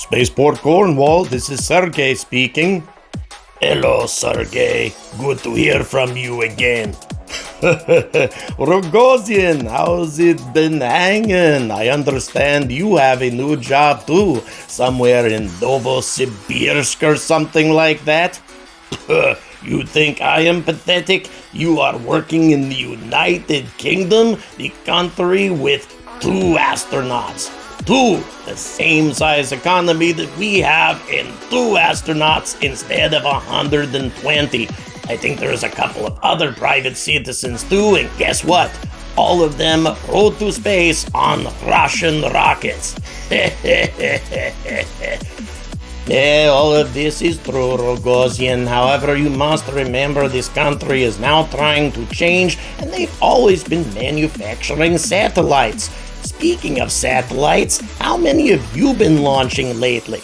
Spaceport Cornwall, this is Sergey speaking. Hello, Sergey. Good to hear from you again. Rogozin, how's it been hanging? I understand you have a new job too, somewhere in Novosibirsk or something like that. You think I am pathetic? You are working in the United Kingdom, the country with 2 astronauts. 2, the same size economy that we have, and 2 astronauts instead of 120. I think there's a couple of other private citizens too, and guess what? All of them rode to space on Russian rockets. Yeah, all of this is true, Rogozin. However, you must remember this country is now trying to change, and they've always been manufacturing satellites. Speaking of satellites, how many have you been launching lately?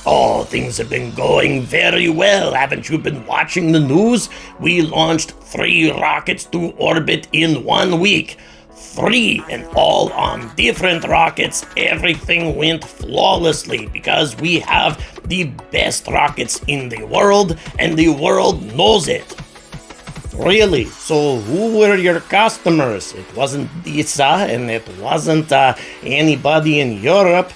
Oh, things have been going very well. Haven't you been watching the news? We launched 3 rockets to orbit in 1 week. 3, and all on different rockets. Everything went flawlessly because we have the best rockets in the world, and the world knows it. Really? So who were your customers? It wasn't DISA, and it wasn't anybody in Europe.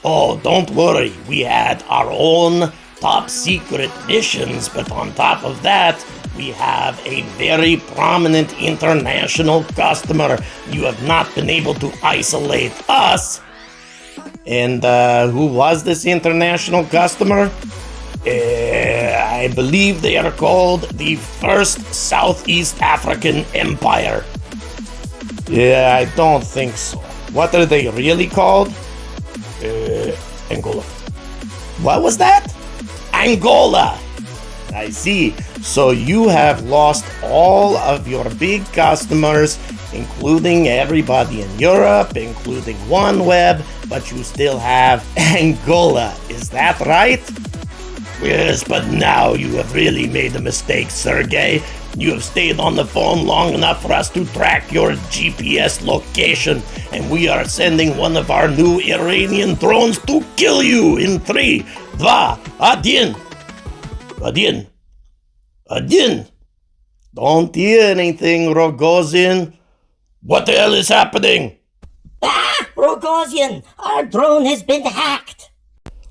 Oh, don't worry. We had our own top secret missions, but on top of that, we have a very prominent international customer. You have not been able to isolate us. And who was this international customer? I believe they are called the First Southeast African Empire. Yeah, I don't think so. What are they really called? Angola. What was that? Angola! I see. So you have lost all of your big customers, including everybody in Europe, including OneWeb, but you still have Angola. Is that right? Yes, but now you have really made a mistake, Sergey. You have stayed on the phone long enough for us to track your GPS location, and we are sending one of our new Iranian drones to kill you in 3, 2, 1. Один. Don't hear anything, Rogozin. What the hell is happening? Rogozin, our drone has been hacked.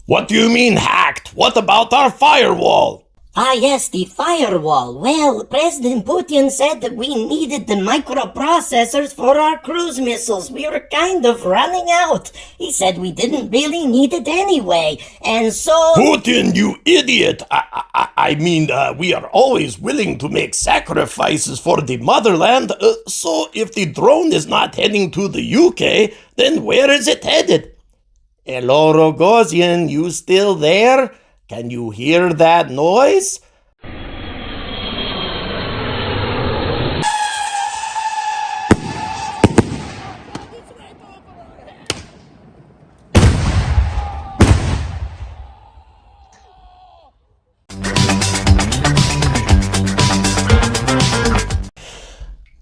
What do you mean hacked? What about our firewall? Yes, the firewall. Well, President Putin said that we needed the microprocessors for our cruise missiles. We were kind of running out. He said we didn't really need it anyway, and so... Putin, you idiot! I mean, we are always willing to make sacrifices for the motherland, so if the drone is not heading to the UK, then where is it headed? Hello, Rogozin, you still there? Can you hear that noise?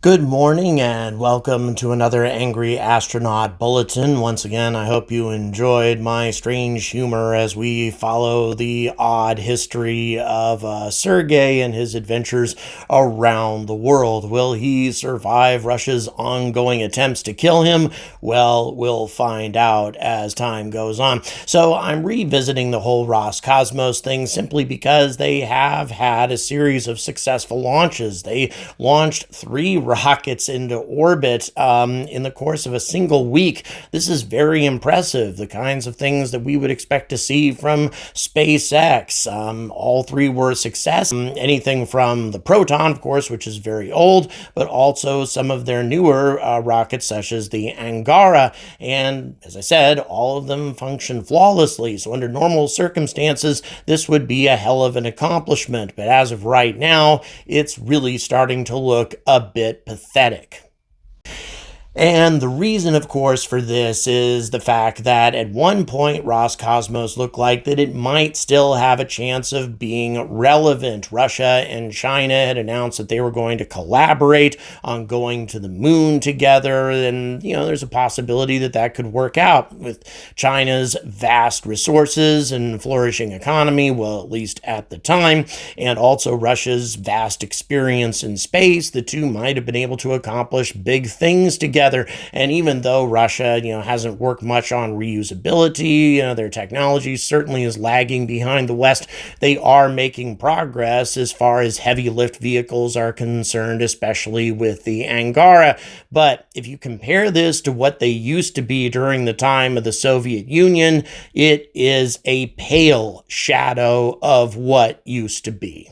Good morning and welcome to another Angry Astronaut Bulletin. Once again, I hope you enjoyed my strange humor as we follow the odd history of Sergey and his adventures around the world. Will he survive Russia's ongoing attempts to kill him? Well, we'll find out as time goes on. So I'm revisiting the whole Roscosmos thing simply because they have had a series of successful launches. They launched 3 rockets into orbit in the course of a single week. This is very impressive, the kinds of things that we would expect to see from SpaceX. All 3 were a success. Anything from the Proton, of course, which is very old, but also some of their newer rockets, such as the Angara. And as I said, all of them function flawlessly. So under normal circumstances, this would be a hell of an accomplishment. But as of right now, it's really starting to look a bit pathetic. And the reason, of course, for this is the fact that at one point Roscosmos looked like that it might still have a chance of being relevant. Russia and China had announced that they were going to collaborate on going to the moon together, and there's a possibility that that could work out with China's vast resources and flourishing economy, well, at least at the time, and also Russia's vast experience in space. The two might have been able to accomplish big things together. And even though Russia, hasn't worked much on reusability, their technology certainly is lagging behind the West, they are making progress as far as heavy lift vehicles are concerned, especially with the Angara. But if you compare this to what they used to be during the time of the Soviet Union, it is a pale shadow of what used to be.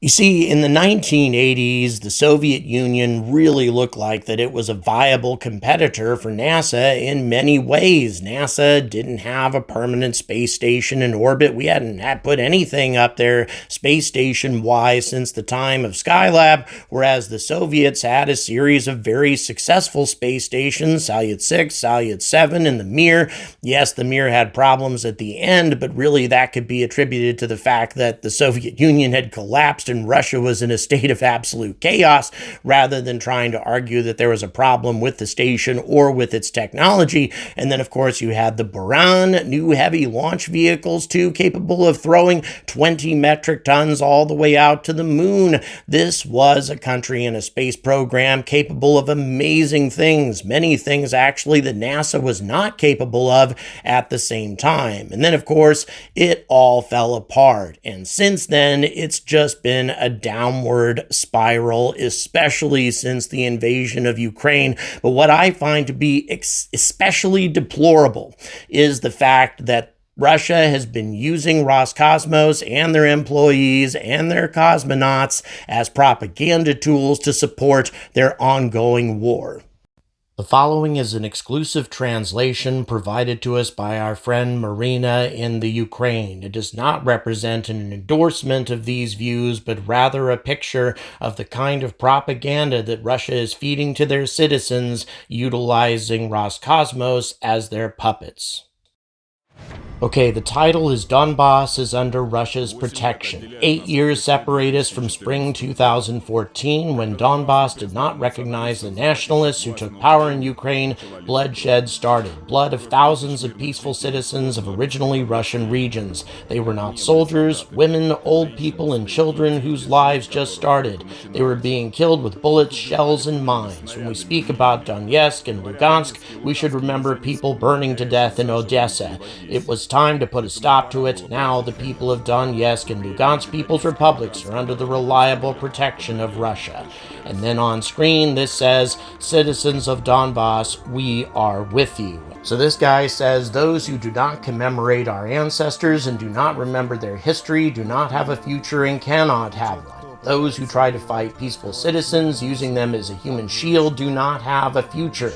You see, in the 1980s, the Soviet Union really looked like that it was a viable competitor for NASA in many ways. NASA didn't have a permanent space station in orbit. We hadn't put anything up there space station-wise since the time of Skylab, whereas the Soviets had a series of very successful space stations, Salyut 6, Salyut 7, and the Mir. Yes, the Mir had problems at the end, but really that could be attributed to the fact that the Soviet Union had collapsed and Russia was in a state of absolute chaos, rather than trying to argue that there was a problem with the station or with its technology. And then, of course, you had the Buran, new heavy launch vehicles, too, capable of throwing 20 metric tons all the way out to the moon. This was a country and a space program capable of amazing things, many things, actually, that NASA was not capable of at the same time. And then, of course, it all fell apart. And since then, it's just been a downward spiral, especially since the invasion of Ukraine. But what I find to be especially deplorable is the fact that Russia has been using Roscosmos and their employees and their cosmonauts as propaganda tools to support their ongoing war. The following is an exclusive translation provided to us by our friend Marina in the Ukraine. It does not represent an endorsement of these views, but rather a picture of the kind of propaganda that Russia is feeding to their citizens, utilizing Roscosmos as their puppets. Okay, the title is Donbass is under Russia's protection. 8 years separate us from spring 2014, when Donbass did not recognize the nationalists who took power in Ukraine. Bloodshed started. Blood of thousands of peaceful citizens of originally Russian regions. They were not soldiers, women, old people, and children whose lives just started. They were being killed with bullets, shells, and mines. When we speak about Donetsk and Lugansk, we should remember people burning to death in Odessa. It was time to put a stop to it. Now the people of Donetsk and Lugansk People's Republics are under the reliable protection of Russia. And then on screen this says, citizens of Donbass, we are with you. So this guy says, those who do not commemorate our ancestors and do not remember their history do not have a future and cannot have one. Those who try to fight peaceful citizens using them as a human shield do not have a future.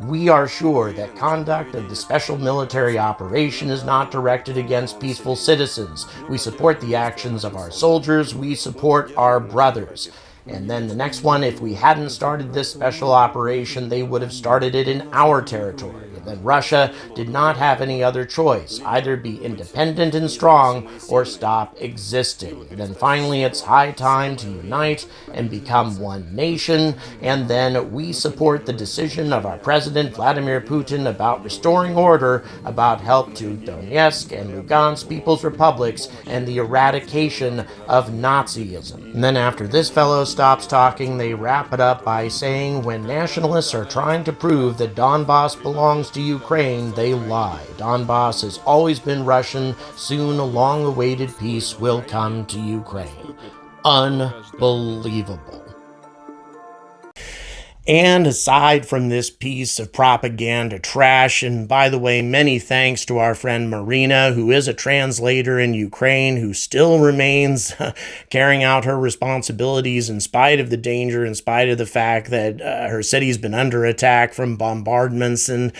We are sure that conduct of the special military operation is not directed against peaceful citizens. We support the actions of our soldiers. We support our brothers. And then the next one, if we hadn't started this special operation, they would have started it in our territory. And then Russia did not have any other choice, either be independent and strong or stop existing. And then finally, it's high time to unite and become one nation. And then we support the decision of our president, Vladimir Putin, about restoring order, about help to Donetsk and Lugansk People's Republics, and the eradication of Nazism. And then after this fellow stops talking, they wrap it up by saying, when nationalists are trying to prove that Donbass belongs to Ukraine, they lie. Donbass has always been Russian. Soon a long-awaited peace will come to Ukraine. Unbelievable. And aside from this piece of propaganda trash, and by the way, many thanks to our friend Marina, who is a translator in Ukraine, who still remains carrying out her responsibilities in spite of the danger, in spite of the fact that her city's been under attack from bombardments and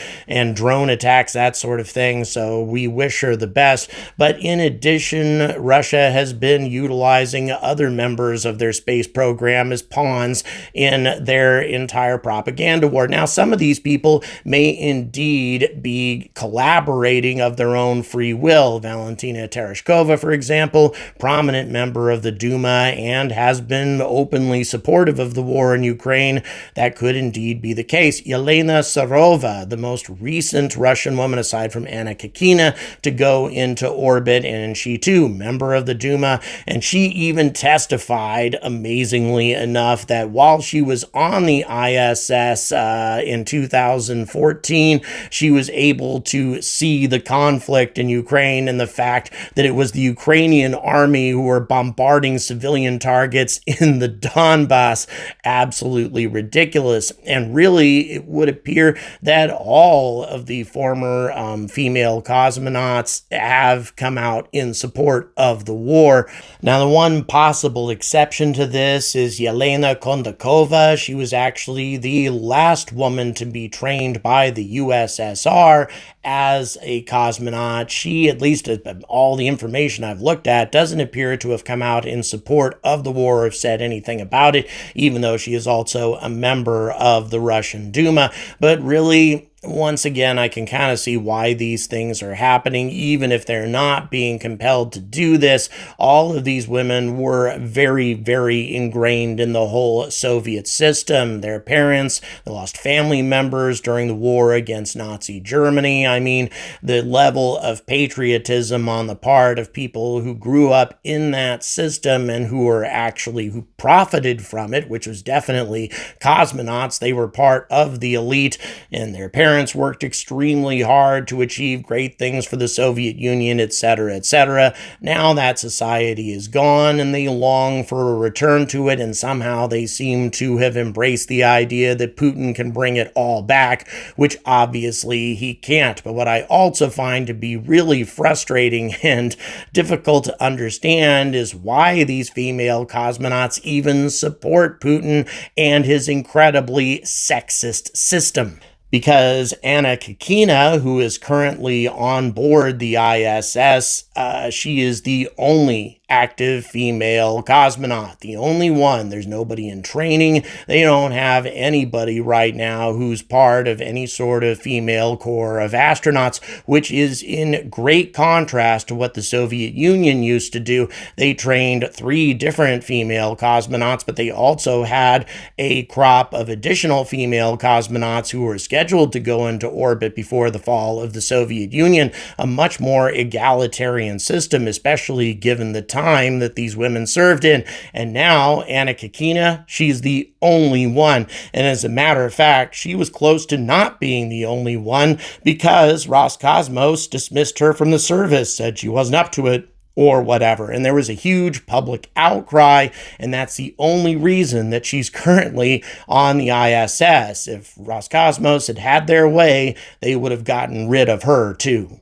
drone attacks, that sort of thing. So we wish her the best. But in addition, Russia has been utilizing other members of their space program as pawns in their entire entire propaganda war. Now, some of these people may indeed be collaborating of their own free will. Valentina Tereshkova, for example, prominent member of the Duma and has been openly supportive of the war in Ukraine. That could indeed be the case. Yelena Sarova, the most recent Russian woman aside from Anna Kikina to go into orbit, and she too, member of the Duma, and she even testified, amazingly enough, that while she was on the ISS in 2014, she was able to see the conflict in Ukraine and the fact that it was the Ukrainian army who were bombarding civilian targets in the Donbass. Absolutely ridiculous. And really, it would appear that all of the former female cosmonauts have come out in support of the war. Now, the one possible exception to this is Yelena Kondakova. She was actually the last woman to be trained by the USSR as a cosmonaut. She, at least all the information I've looked at, doesn't appear to have come out in support of the war or said anything about it, even though she is also a member of the Russian Duma. But really, once again, I can kind of see why these things are happening, even if they're not being compelled to do this. All of these women were very, very ingrained in the whole Soviet system. Their parents, they lost family members during the war against Nazi Germany. I mean, the level of patriotism on the part of people who grew up in that system and who profited from it, which was definitely cosmonauts. They were part of the elite, and their parents worked extremely hard to achieve great things for the Soviet Union, etc., etc. Now that society is gone and they long for a return to it, and somehow they seem to have embraced the idea that Putin can bring it all back, which obviously he can't. But what I also find to be really frustrating and difficult to understand is why these female cosmonauts even support Putin and his incredibly sexist system. Because Anna Kikina, who is currently on board the ISS, she is the only active female cosmonaut, the only one. There's nobody in training. They don't have anybody right now who's part of any sort of female corps of astronauts, which is in great contrast to what the Soviet Union used to do. They trained 3 different female cosmonauts, but they also had a crop of additional female cosmonauts who were scheduled to go into orbit before the fall of the Soviet Union, a much more egalitarian system, especially given the time that these women served in. And now Anna Kikina, she's the only one. And as a matter of fact, she was close to not being the only one because Roscosmos dismissed her from the service, said she wasn't up to it or whatever. And there was a huge public outcry, and that's the only reason that she's currently on the ISS. If Roscosmos had had their way, they would have gotten rid of her too.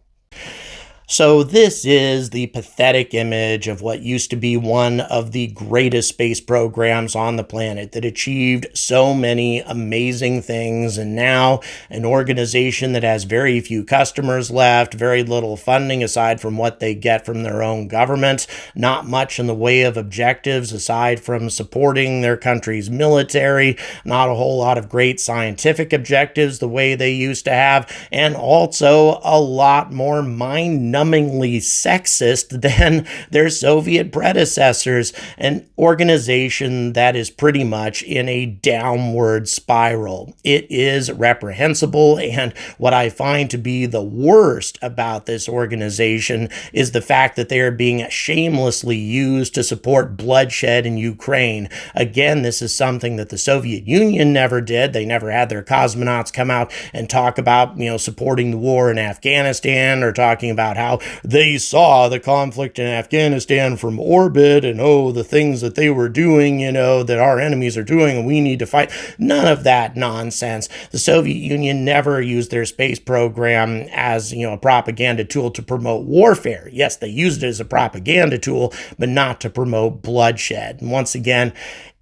So this is the pathetic image of what used to be one of the greatest space programs on the planet that achieved so many amazing things, and now an organization that has very few customers left, very little funding aside from what they get from their own government, not much in the way of objectives aside from supporting their country's military, not a whole lot of great scientific objectives the way they used to have, and also a lot more mind-numbingly sexist than their Soviet predecessors, an organization that is pretty much in a downward spiral. It is reprehensible, and what I find to be the worst about this organization is the fact that they are being shamelessly used to support bloodshed in Ukraine. Again, this is something that the Soviet Union never did. They never had their cosmonauts come out and talk about, supporting the war in Afghanistan, or talking about how they saw the conflict in Afghanistan from orbit and, the things that they were doing, that our enemies are doing and we need to fight. None of that nonsense. The Soviet Union never used their space program as, a propaganda tool to promote warfare. Yes, they used it as a propaganda tool, but not to promote bloodshed. And once again,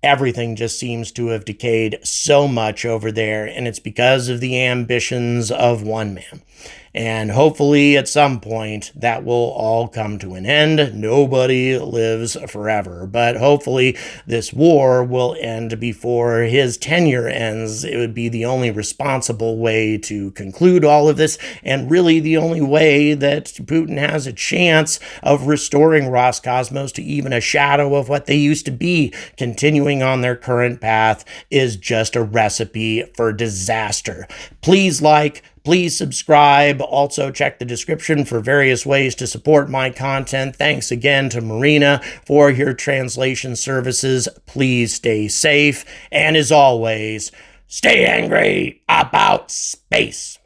everything just seems to have decayed so much over there, and it's because of the ambitions of one man. And hopefully at some point that will all come to an end. Nobody lives forever, but hopefully this war will end before his tenure ends. It would be the only responsible way to conclude all of this, and really the only way that Putin has a chance of restoring Roscosmos to even a shadow of what they used to be. Continuing on their current path is just a recipe for disaster. Please like, please subscribe. Also, check the description for various ways to support my content. Thanks again to Marina for your translation services. Please stay safe. And as always, stay angry about space.